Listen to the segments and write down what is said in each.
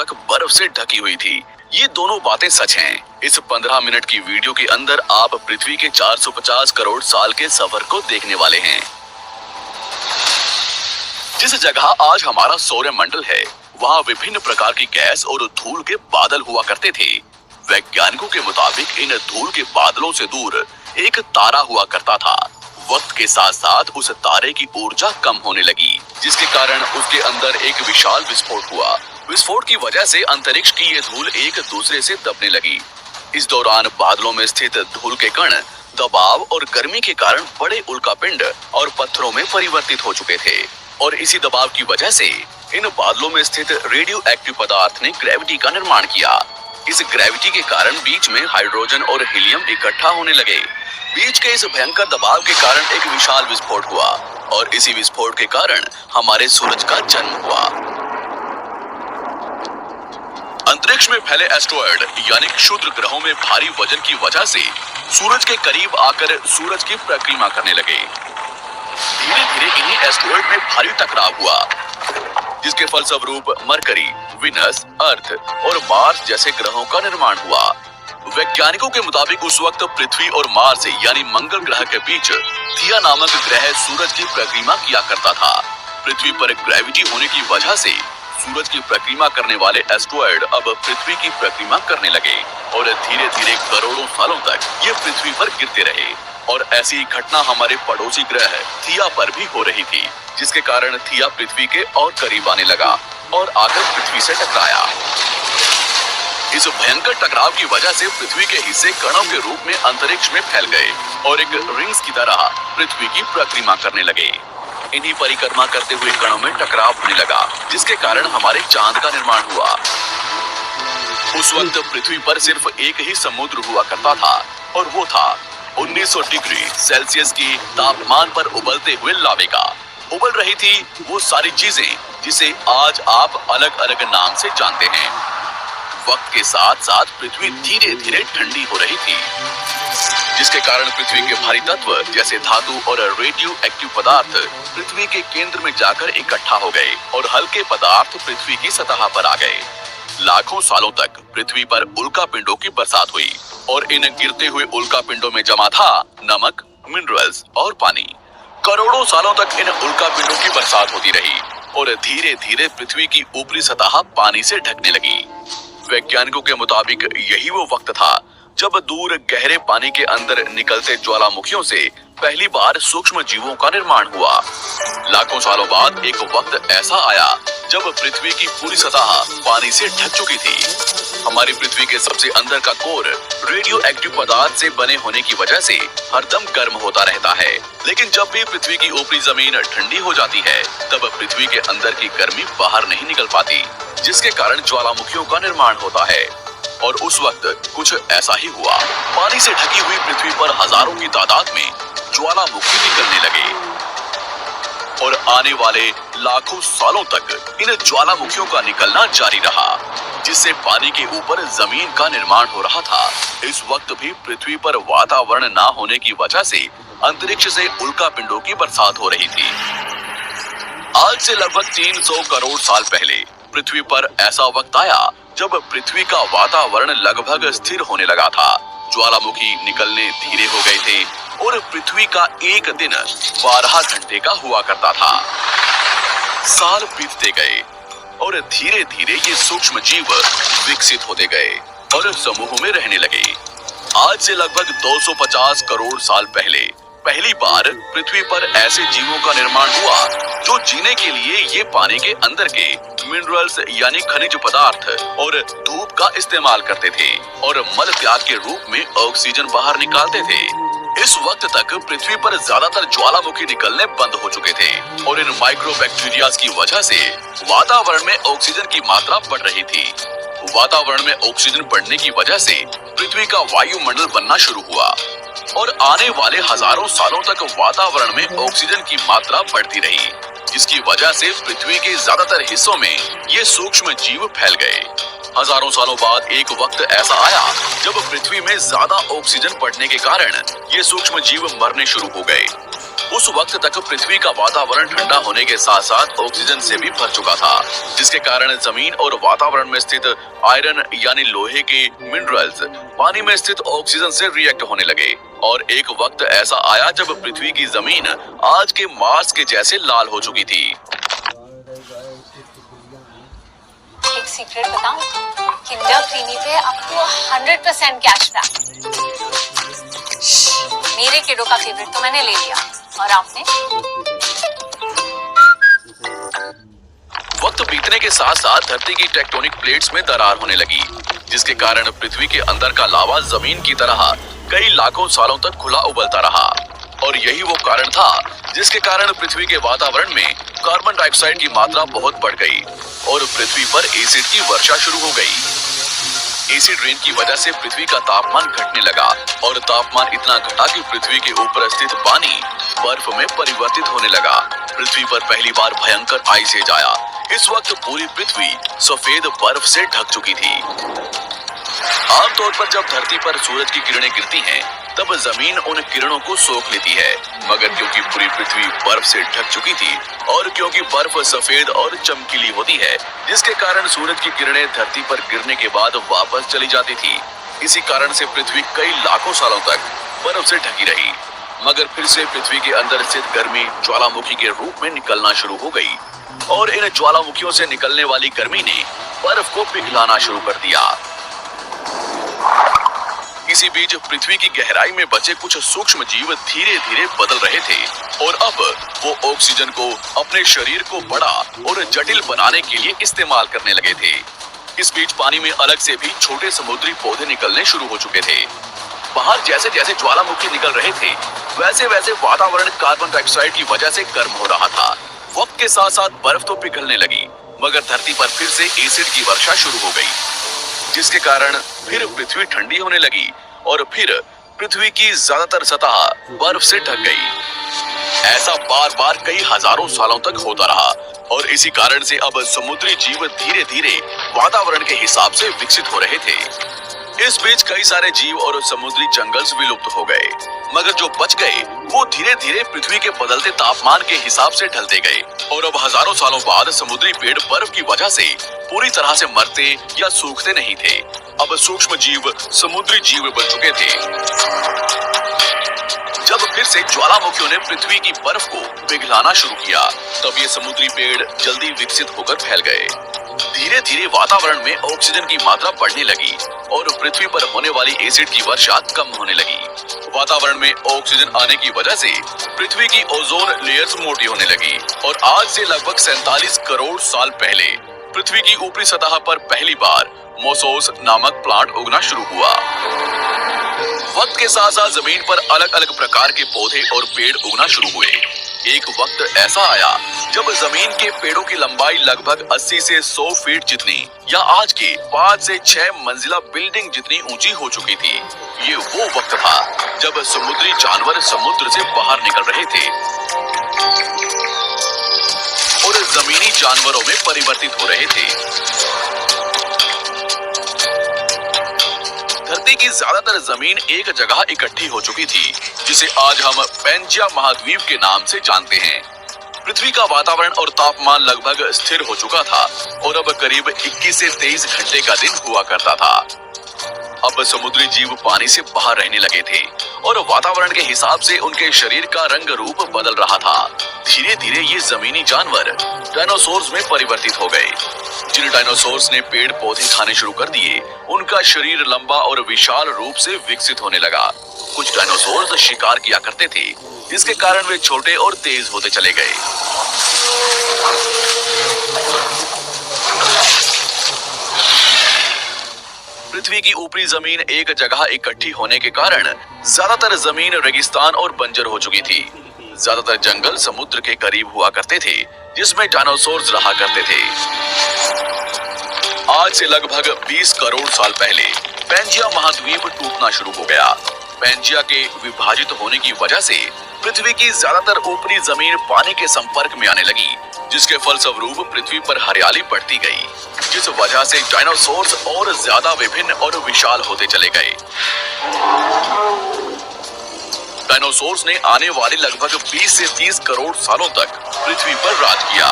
तक बर्फ से ढकी हुई थी। ये दोनों बातें सच हैं। इस 15 मिनट की वीडियो के अंदर आप पृथ्वी के 450 करोड़ साल के सफर को देखने वाले हैं। जिस जगह आज हमारा सौरमंडल है, वहाँ विभिन्न प्रकार की गैस और धूल के बादल हुआ करते थे। वैज्ञानिकों के मुताबिक इन धूल के बादलों से दूर एक तारा हुआ करता था। वक्त के साथ साथ उस तारे की ऊर्जा कम होने लगी, जिसके कारण उसके अंदर एक विशाल विस्फोट हुआ। विस्फोट की वजह से अंतरिक्ष की ये धूल एक दूसरे से दबने लगी। इस दौरान बादलों में स्थित धूल के कण दबाव और गर्मी के कारण बड़े उल्कापिंड और पत्थरों में परिवर्तित हो चुके थे, और इसी दबाव की वजह से इन बादलों में स्थित रेडियो एक्टिव पदार्थ ने ग्रेविटी का निर्माण किया। इस ग्रेविटी के कारण बीच में हाइड्रोजन और हीलियम इकट्ठा होने लगे। बीच के इस भयंकर दबाव के कारण एक विशाल विस्फोट हुआ, और इसी विस्फोट के कारण हमारे सूरज का जन्म हुआ। अंतरिक्ष में फैले एस्टेरॉयड यानी क्षुद्र ग्रहों में भारी वजन की वजह से सूरज के करीब आकर सूरज की परिक्रमा करने लगे। धीरे धीरे इन्हीं एस्टेरॉयड में भारी टकराव हुआ, जिसके फलस्वरूप मरकरी, विनस, अर्थ और मार्स जैसे ग्रहों का निर्माण हुआ। वैज्ञानिकों के मुताबिक उस वक्त पृथ्वी और मार्स यानी मंगल ग्रह के बीच थिया नामक ग्रह सूरज की परिक्रमा किया करता था। पृथ्वी पर ग्रेविटी होने की वजह से सूरज की परिक्रमा करने वाले एस्टेरॉयड अब पृथ्वी की परिक्रमा करने लगे, और धीरे धीरे करोड़ों सालों तक ये पृथ्वी पर गिरते रहे। और ऐसी घटना हमारे पड़ोसी ग्रह थिया पर भी हो रही थी, जिसके कारण थिया पृथ्वी के और करीब आने लगा और आकर पृथ्वी से टकराया। इस भयंकर टकराव की वजह से पृथ्वी के हिस्से कणों के रूप में अंतरिक्ष में फैल गए और एक रिंग्स की तरह पृथ्वी की परिक्रमा करने लगे। इन्हीं परिक्रमा करते हुए कणों में टकराव होने लगा, जिसके कारण हमारे चांद का निर्माण हुआ। उस वक्त पृथ्वी पर सिर्फ एक ही समुद्र हुआ करता था, और वो था 1900 डिग्री सेल्सियस की तापमान पर उबलते हुए लावा। उबल रही थी वो सारी चीजें जिसे आज आप अलग अलग नाम से जानते हैं। वक्त के साथ साथ पृथ्वी धीरे धीरे ठंडी हो रही थी, जिसके कारण पृथ्वी के भारी तत्व जैसे धातु और रेडियो एक्टिव पदार्थ पृथ्वी के केंद्र में जाकर इकट्ठा हो गए, और हल्के पदार्थ पृथ्वी की सतह पर आ गए। लाखों सालों तक पृथ्वी पर उल्कापिंडों की बरसात हुई, और इन गिरते हुए उल्कापिंडों में जमा था नमक, मिनरल्स और पानी। करोड़ों सालों तक इन उल्कापिंडों की बरसात होती रही, और धीरे धीरे पृथ्वी की ऊपरी सतह पानी से ढकने लगी। वैज्ञानिकों के मुताबिक यही वो वक्त था जब दूर गहरे पानी के अंदर निकलते ज्वालामुखियों से पहली बार सूक्ष्म जीवों का निर्माण हुआ। लाखों सालों बाद एक वक्त ऐसा आया जब पृथ्वी की पूरी सतह पानी से ढक चुकी थी। हमारी पृथ्वी के सबसे अंदर का कोर रेडियो एक्टिव पदार्थ से बने होने की वजह से हरदम गर्म होता रहता है, लेकिन जब भी पृथ्वी की ऊपरी जमीन ठंडी हो जाती है, तब पृथ्वी के अंदर की गर्मी बाहर नहीं निकल पाती, जिसके कारण ज्वालामुखियों का निर्माण होता है। और उस वक्त कुछ ऐसा ही हुआ। पानी से ढकी हुई पृथ्वी पर हजारों की तादाद में ज्वालामुखी निकलने लगे, और आने वाले लाखों सालों तक इन ज्वालामुखियों का निकलना जारी रहा, जिससे पानी के ऊपर जमीन का निर्माण हो रहा था। इस वक्त भी पृथ्वी पर वातावरण ना होने की वजह से अंतरिक्ष से उल्कापिंडों की बरसात हो रही थी। आज से लगभग 300 करोड़ साल पहले पृथ्वी पर ऐसा वक्त आया जब पृथ्वी का वातावरण लगभग स्थिर होने लगा था। ज्वालामुखी निकलने धीरे हो गए थे, और पृथ्वी का एक दिन 12 घंटे का हुआ करता था। साल बीतते गए, और धीरे धीरे ये सूक्ष्म जीव विकसित होते गए और समूह में रहने लगे। आज से लगभग 250 करोड़ साल पहले पहली बार पृथ्वी पर ऐसे जीवों का निर्माण हुआ जो जीने के लिए ये पानी के अंदर के मिनरल्स यानी खनिज पदार्थ और धूप का इस्तेमाल करते थे, और मल त्याग के रूप में ऑक्सीजन बाहर निकालते थे। इस वक्त तक पृथ्वी पर ज्यादातर ज्वालामुखी निकलने बंद हो चुके थे, और इन माइक्रोबैक्टीरियाज की वजह से वातावरण में ऑक्सीजन की मात्रा बढ़ रही थी। वातावरण में ऑक्सीजन बढ़ने की वजह से पृथ्वी का वायुमंडल बनना शुरू हुआ, और आने वाले हजारों सालों तक वातावरण में ऑक्सीजन की मात्रा बढ़ती रही, जिसकी वजह से पृथ्वी के ज्यादातर हिस्सों में ये सूक्ष्म जीव फैल गए। हजारों सालों बाद एक वक्त ऐसा आया जब पृथ्वी में ज्यादा ऑक्सीजन बढ़ने के कारण ये सूक्ष्म जीव मरने शुरू हो गए। उस वक्त तक पृथ्वी का वातावरण ठंडा होने के साथ साथ ऑक्सीजन से भी भर चुका था, जिसके कारण जमीन और वातावरण में स्थित आयरन यानी लोहे के मिनरल्स पानी में स्थित ऑक्सीजन से रिएक्ट होने लगे। और एक वक्त ऐसा आया जब पृथ्वी की जमीन आज के मार्स के जैसे लाल हो चुकी थी। एक सीक्रेट बताऊं? किंडर क्रीमी पे आपको 100% कैशबैक। मेरे किडो का फेवरेट तो मैंने ले लिया, और आपने? वक्त बीतने के साथ साथ धरती की टेक्टोनिक प्लेट्स में दरार होने लगी, जिसके कारण पृथ्वी के अंदर का लावा जमीन की तरह कई लाखों सालों तक खुला उबलता रहा। और यही वो कारण था जिसके कारण पृथ्वी के वातावरण में कार्बन डाइऑक्साइड की मात्रा बहुत बढ़ गई और पृथ्वी पर एसिड की वर्षा शुरू हो गई। एसिड रेन की वजह से पृथ्वी का तापमान घटने लगा और तापमान इतना घटा कि पृथ्वी के ऊपर स्थित पानी बर्फ में परिवर्तित होने लगा। पृथ्वी पर पहली बार भयंकर आइस एज आया। इस वक्त पूरी पृथ्वी सफेद बर्फ से ढक चुकी थी। आमतौर पर जब धरती पर सूरज की किरणें गिरती हैं, तब जमीन उन किरणों को सोख लेती है, मगर क्योंकि पूरी पृथ्वी बर्फ से ढक चुकी थी और क्योंकि बर्फ सफेद और चमकीली होती है, जिसके कारण सूरज की किरणें धरती पर गिरने के बाद वापस चली जाती थी। इसी कारण से पृथ्वी कई लाखों सालों तक बर्फ से ढकी रही, मगर फिर से पृथ्वी के अंदर स्थित गर्मी ज्वालामुखी के रूप में निकलना शुरू हो गई और इन ज्वालामुखियों से निकलने वाली गर्मी ने बर्फ को पिघलाना शुरू कर दिया। इसी बीच पृथ्वी की गहराई में बचे कुछ सूक्ष्म जीव धीरे धीरे बदल रहे थे और अब वो ऑक्सीजन को अपने शरीर को बड़ा और जटिल बनाने के लिए इस्तेमाल करने लगे थे। इस बीच पानी में अलग से भी छोटे समुद्री पौधे निकलने शुरू हो चुके थे। बाहर जैसे जैसे ज्वालामुखी निकल रहे थे, वैसे वैसे वातावरण कार्बन डाइऑक्साइड की वजह से गर्म हो रहा था। वक्त के साथ साथ बर्फ तो पिघलने लगी, मगर धरती पर फिर से एसिड की वर्षा शुरू हो गई, जिसके कारण फिर पृथ्वी ठंडी होने लगी और फिर पृथ्वी की ज्यादातर सतह बर्फ से ढक गई। ऐसा बार बार कई हजारों सालों तक होता रहा और इसी कारण से अब समुद्री जीव धीरे धीरे वातावरण के हिसाब से विकसित हो रहे थे। इस बीच कई सारे जीव और समुद्री जंगल विलुप्त हो गए, मगर जो बच गए वो धीरे धीरे पृथ्वी के बदलते तापमान के हिसाब से ढलते गए और अब हजारों सालों बाद समुद्री पेड़ बर्फ की वजह से पूरी तरह से मरते या सूखते नहीं थे। अब सूक्ष्म जीव समुद्री जीव बन चुके थे। जब फिर से ज्वालामुखियों ने पृथ्वी की बर्फ को पिघलाना शुरू किया, तब ये समुद्री पेड़ जल्दी विकसित होकर फैल गए। धीरे धीरे वातावरण में ऑक्सीजन की मात्रा बढ़ने लगी और पृथ्वी पर होने वाली एसिड की वर्षा कम होने लगी। वातावरण में ऑक्सीजन आने की वजह से पृथ्वी की ओजोन लेयर्स मोटी होने लगी और आज से लगभग 47 करोड़ साल पहले पृथ्वी की ऊपरी सतह पर पहली बार मोसोस नामक प्लांट उगना शुरू हुआ। वक्त के साथ साथ जमीन पर अलग अलग प्रकार के पौधे और पेड़ उगना शुरू हुए। एक वक्त ऐसा आया जब जमीन के पेड़ों की लंबाई लगभग 80 से 100 फीट जितनी या आज के 5 से 6 मंजिला बिल्डिंग जितनी ऊंची हो चुकी थी। ये वो वक्त था जब समुद्री जानवर समुद्र से बाहर निकल रहे थे और जमीनी जानवरों में परिवर्तित हो रहे थे। धरती की ज्यादातर जमीन एक जगह इकट्ठी हो चुकी थी, जिसे आज हम पैंजिया महाद्वीप के नाम से जानते हैं। पृथ्वी का वातावरण और तापमान लगभग स्थिर हो चुका था और अब करीब 21 से 23 घंटे का दिन हुआ करता था। अब समुद्री जीव पानी से बाहर रहने लगे थे और वातावरण के हिसाब से उनके शरीर का रंग रूप बदल रहा था। धीरे धीरे ये जमीनी जानवर डायनासोर्स में परिवर्तित हो गए। जिन डायनासोर्स ने पेड़ पौधे खाने शुरू कर दिए, उनका शरीर लंबा और विशाल रूप से विकसित होने लगा। कुछ डायनासोर्स शिकार किया करते थे, जिसके कारण वे छोटे और तेज होते चले गए। पृथ्वी की ऊपरी जमीन एक जगह इकट्ठी होने के कारण ज्यादातर जमीन रेगिस्तान और बंजर हो चुकी थी। ज्यादातर जंगल समुद्र के करीब हुआ करते थे, जिसमें डायनासोर्स रहा करते थे। आज से लगभग 20 करोड़ साल पहले पैंजिया महाद्वीप टूटना शुरू हो गया। पैंजिया के विभाजित होने की वजह से पृथ्वी की ज्यादातर ऊपरी जमीन पानी के संपर्क में आने लगी, जिसके फलस्वरूप पृथ्वी पर हरियाली बढ़ती गई, जिस वजह से डायनासोर्स और ज्यादा विभिन्न और विशाल होते चले गए। डायनासोर्स ने आने वाले लगभग 20 से 30 करोड़ सालों तक पृथ्वी पर राज किया।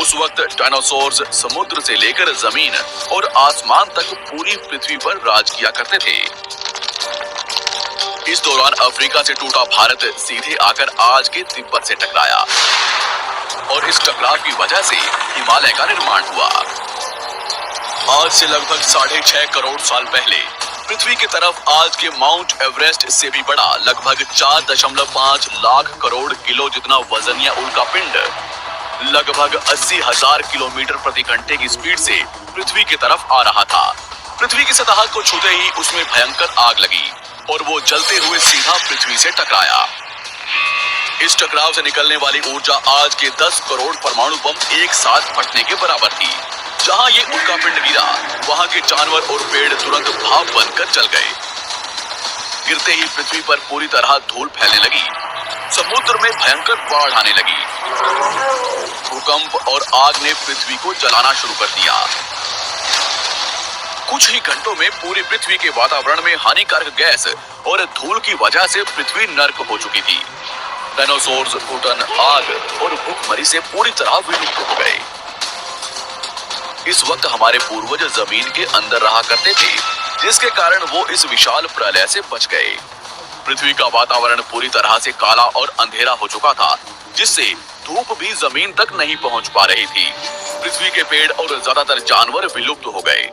उस वक्त डायनासोर्स समुद्र से लेकर जमीन और आसमान तक पूरी पृथ्वी पर राज किया करते थे। इस दौरान अफ्रीका से टूटा भारत सीधे आकर आज के तिब्बत से टकराया और इस टकराव की वजह से हिमालय का निर्माण हुआ। आज से लगभग 6.5 करोड़ साल पहले पृथ्वी की तरफ आज के माउंट एवरेस्ट से भी बड़ा लगभग 4.5 लाख करोड़ किलो जितना वजनिया उल्कापिंड लगभग 80,000 किलोमीटर प्रति घंटे की स्पीड से पृथ्वी की तरफ आ रहा था। पृथ्वी की सतह को छूते ही उसमें भयंकर आग लगी और वो जलते हुए सीधा पृथ्वी से टकराया। इस टकराव से निकलने वाली ऊर्जा आज के 10 करोड़ परमाणु बम एक साथ फटने के बराबर थी। जहां ये उल्कापिंड गिरा, वहां के जानवर और पेड़ तुरंत भाप बनकर जल गए। गिरते ही पृथ्वी पर पूरी तरह धूल फैलने लगी। समुद्र में भयंकर बाढ़ आने लगी। भूकंप और आग ने पृथ्वी को जलाना शुरू कर दिया। कुछ ही घंटों में पूरी पृथ्वी के वातावरण में हानिकारक गैस और धूल की वजह से पृथ्वी नर्क हो चुकी थी। डायनासोर्स, घुटन, आग और भूखमरी से पूरी तरह विलुप्त हो गए। इस वक्त हमारे पूर्वज जमीन के अंदर रहा करते थे, जिसके कारण वो इस विशाल प्रलय से बच गए। पृथ्वी का वातावरण पूरी तरह से काला और अंधेरा हो चुका था, जिससे धूप भी जमीन तक नहीं पहुंच पा रही थी। पृथ्वी के पेड़ और ज्यादातर जानवर विलुप्त हो गए।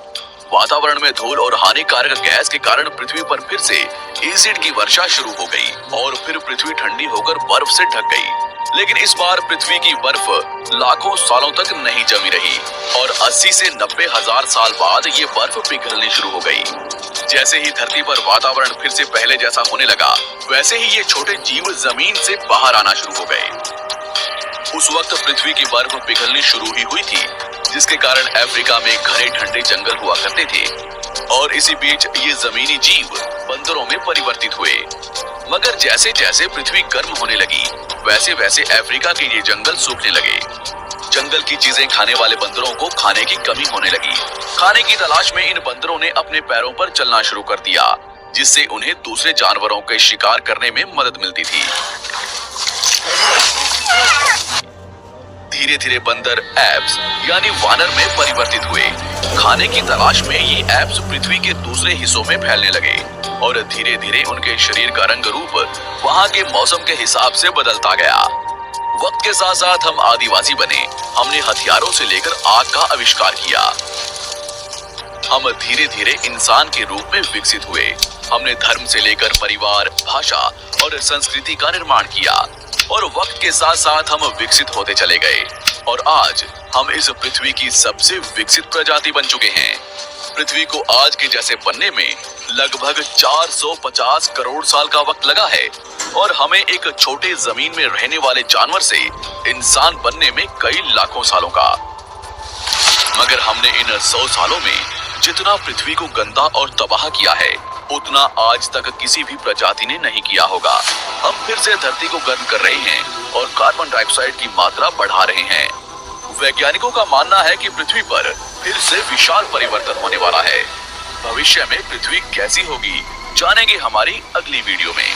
वातावरण में धूल और हानिकारक गैस के कारण पृथ्वी पर फिर से एसिड की वर्षा शुरू हो गई और फिर पृथ्वी ठंडी होकर बर्फ से ढक गई। लेकिन इस बार पृथ्वी की बर्फ लाखों सालों तक नहीं जमी रही और 80 से 90 हजार साल बाद ये बर्फ पिघलनी शुरू हो गई। जैसे ही धरती पर वातावरण फिर से पहले जैसा होने लगा, वैसे ही ये छोटे जीव जमीन से बाहर आना शुरू हो गए। उस वक्त पृथ्वी की बर्फ पिघलनी शुरू ही हुई थी, जिसके कारण अफ्रीका में घने ठंडे जंगल हुआ करते थे और इसी बीच ये जमीनी जीव बंदरों में परिवर्तित हुए। मगर जैसे जैसे पृथ्वी गर्म होने लगी, वैसे वैसे अफ्रीका के ये जंगल सूखने लगे। जंगल की चीजें खाने वाले बंदरों को खाने की कमी होने लगी। खाने की तलाश में इन बंदरों ने अपने पैरों पर चलना शुरू कर दिया, जिससे उन्हें दूसरे जानवरों के शिकार करने में मदद मिलती थी। धीरे धीरे बंदर एप्स यानी वानर में परिवर्तित हुए। खाने की तलाश में ये एप्स पृथ्वी के दूसरे हिस्सों में फैलने लगे और धीरे धीरे उनके शरीर का रंग रूप वहाँ के मौसम के हिसाब से बदलता गया। वक्त के साथ साथ हम आदिवासी बने। हमने हथियारों से लेकर आग का आविष्कार किया। हम धीरे धीरे इंसान के रूप में विकसित हुए। हमने धर्म से लेकर परिवार, भाषा और संस्कृति का निर्माण किया और वक्त के साथ साथ हम विकसित होते चले गए और आज हम इस पृथ्वी की सबसे विकसित प्रजाति बन चुके हैं। पृथ्वी को आज के जैसे बनने में लगभग 450 करोड़ साल का वक्त लगा है और हमें एक छोटे जमीन में रहने वाले जानवर से इंसान बनने में कई लाखों सालों का। मगर हमने इन 100 सालों में जितना पृथ्वी को गंदा और तबाह किया है, उतना आज तक किसी भी प्रजाति ने नहीं किया होगा। हम फिर से धरती को गर्म कर रहे हैं और कार्बन डाइऑक्साइड की मात्रा बढ़ा रहे हैं। वैज्ञानिकों का मानना है कि पृथ्वी पर फिर से विशाल परिवर्तन होने वाला है। भविष्य में पृथ्वी कैसी होगी, जानेंगे हमारी अगली वीडियो में।